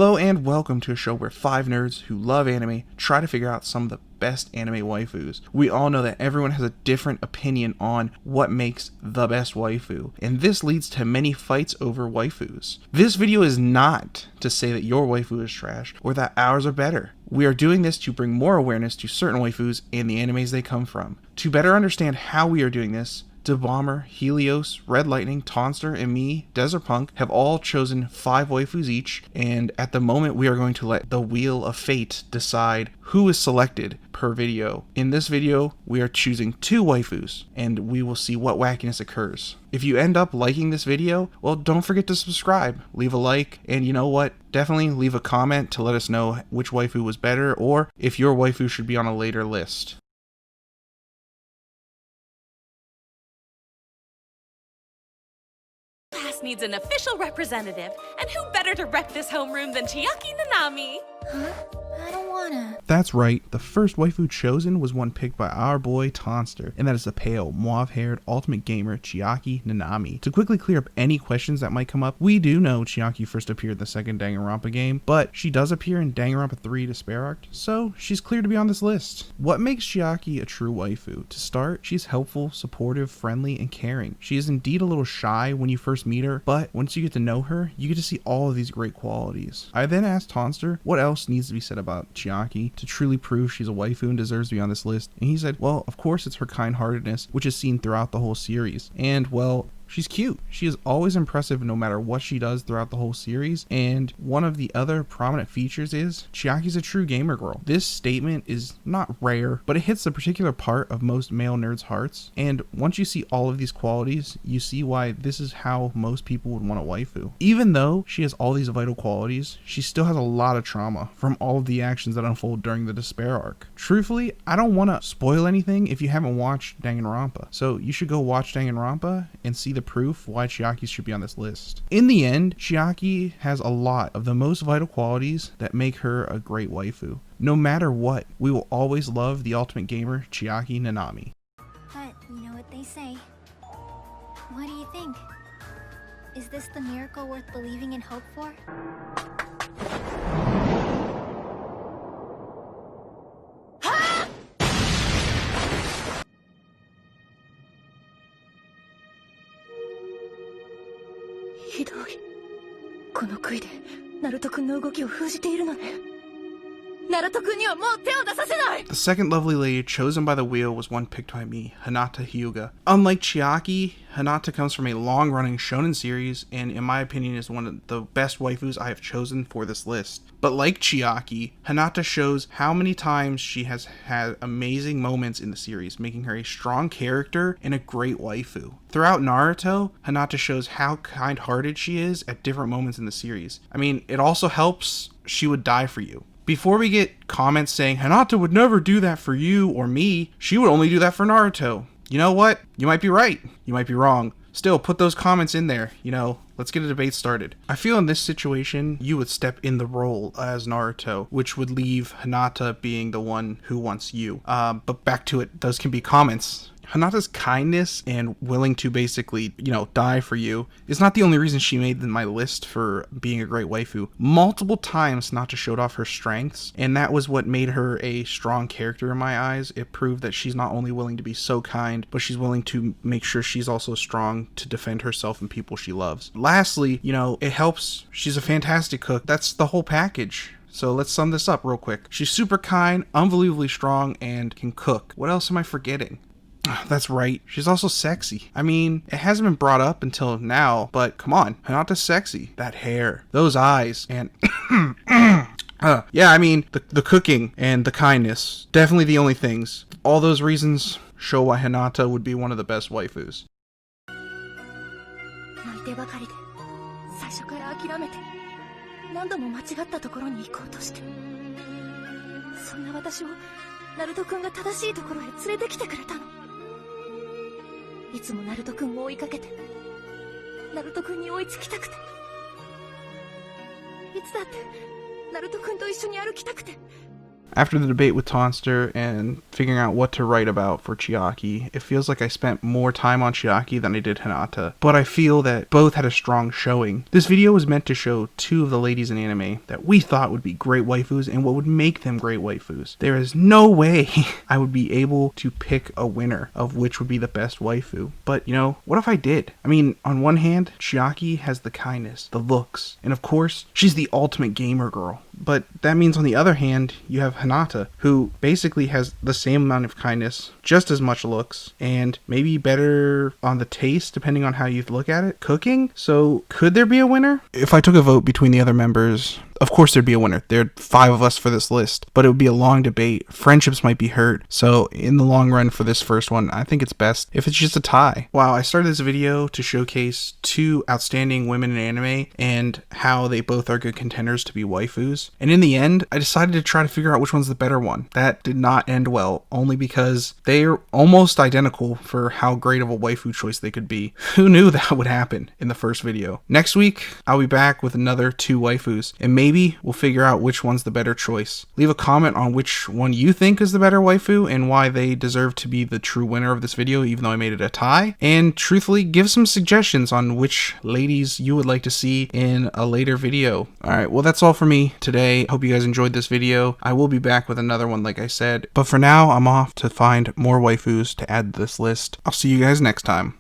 Hello and welcome to a show where 5 nerds who love anime try to figure out some of the best anime waifus. We all know that everyone has a different opinion on what makes the best waifu, and this leads to many fights over waifus. This video is not to say that your waifu is trash or that ours are better. We are doing this to bring more awareness to certain waifus and the animes they come from. To better understand how we are doing this, DeBomber, Helios, Red Lightning, Tonster, and me, Desert Punk, have all chosen 5 waifus each, and at the moment we are going to let the Wheel of Fate decide who is selected per video. In this video, we are choosing 2 waifus, and we will see what wackiness occurs. If you end up liking this video, well, don't forget to subscribe, leave a like, and you know what? Definitely leave a comment to let us know which waifu was better, or if your waifu should be on a later list. Needs an official representative, and who better to rep this homeroom than Chiaki Nanami? Huh? I don't wanna. That's right, the first waifu chosen was one picked by our boy Tonster, and that is the pale, mauve-haired ultimate gamer Chiaki Nanami. To quickly clear up any questions that might come up, we do know Chiaki first appeared in the second Danganronpa game, but she does appear in Danganronpa 3 Despair Arc, so she's clear to be on this list. What makes Chiaki a true waifu? To start, she's helpful, supportive, friendly, and caring. She is indeed a little shy when you first meet her, but once you get to know her, you get to see all of these great qualities. I then asked Tonster what else needs to be said about Chiaki to truly prove she's a waifu and deserves to be on this list, and he said, well, of course it's her kind-heartedness, which is seen throughout the whole series, and well, she's cute. She is always impressive no matter what she does throughout the whole series, and one of the other prominent features is Chiaki's a true gamer girl. This statement is not rare, but it hits a particular part of most male nerds' hearts, and once you see all of these qualities, you see why this is how most people would want a waifu. Even though she has all these vital qualities, she still has a lot of trauma from all of the actions that unfold during the Despair arc. Truthfully, I don't want to spoil anything if you haven't watched Danganronpa, so you should go watch Danganronpa and see the proof why Chiaki should be on this list. In the end, Chiaki has a lot of the most vital qualities that make her a great waifu. No matter what, we will always love the ultimate gamer, Chiaki Nanami. But you know what they say. What do you think? Is this the miracle worth believing and hope for? The second lovely lady chosen by the wheel was one picked by me, Hinata Hyuga. Unlike Chiaki, Hinata comes from a long-running shonen series, and in my opinion is one of the best waifus I have chosen for this list. But like Chiaki, Hinata shows how many times she has had amazing moments in the series, making her a strong character and a great waifu. Throughout Naruto, Hinata shows how kind-hearted she is at different moments in the series. I mean, it also helps she would die for you. Before we get comments saying, Hinata would never do that for you or me, she would only do that for Naruto. You know what? You might be right. You might be wrong. Still, put those comments in there. You know, let's get a debate started. I feel in this situation, you would step in the role as Naruto, which would leave Hinata being the one who wants you. But back to it, those can be comments. Hinata's kindness and willing to basically, die for you is not the only reason she made my list for being a great waifu. Multiple times Hinata showed off her strengths, and that was what made her a strong character in my eyes. It proved that she's not only willing to be so kind, but she's willing to make sure she's also strong to defend herself and people she loves. Lastly, it helps. She's a fantastic cook. That's the whole package. So let's sum this up real quick. She's super kind, unbelievably strong, and can cook. What else am I forgetting? That's right, she's also sexy. I mean, it hasn't been brought up until now, but come on, Hinata's sexy. That hair, those eyes, and yeah, I mean, the cooking and the kindness, definitely the only things. All those reasons show why Hinata would be one of the best waifus. After the debate with Tonster and figuring out what to write about for Chiaki, it feels like I spent more time on Chiaki than I did Hinata, but I feel that both had a strong showing. This video was meant to show two of the ladies in anime that we thought would be great waifus and what would make them great waifus. There is no way I would be able to pick a winner of which would be the best waifu. But, you know, what if I did? I mean, on one hand, Chiaki has the kindness, the looks, and of course, she's the ultimate gamer girl. But that means on the other hand, you have Hinata, who basically has the same amount of kindness, just as much looks, and maybe better on the taste, depending on how you look at it, cooking. So could there be a winner? If I took a vote between the other members, of course there'd be a winner. There are 5 of us for this list, but it would be a long debate. Friendships might be hurt. So in the long run for this first one, I think it's best if it's just a tie. Wow, I started this video to showcase 2 outstanding women in anime and how they both are good contenders to be waifus. And in the end, I decided to try to figure out which one's the better one. That did not end well, only because they're almost identical for how great of a waifu choice they could be. Who knew that would happen in the first video? Next week, I'll be back with another 2 waifus, and maybe we'll figure out which one's the better choice. Leave a comment on which one you think is the better waifu and why they deserve to be the true winner of this video, even though I made it a tie. And truthfully, give some suggestions on which ladies you would like to see in a later video. Alright, well that's all for me today. Hope you guys enjoyed this video. I will be back with another one like I said. But for now, I'm off to find more waifus to add to this list. I'll see you guys next time.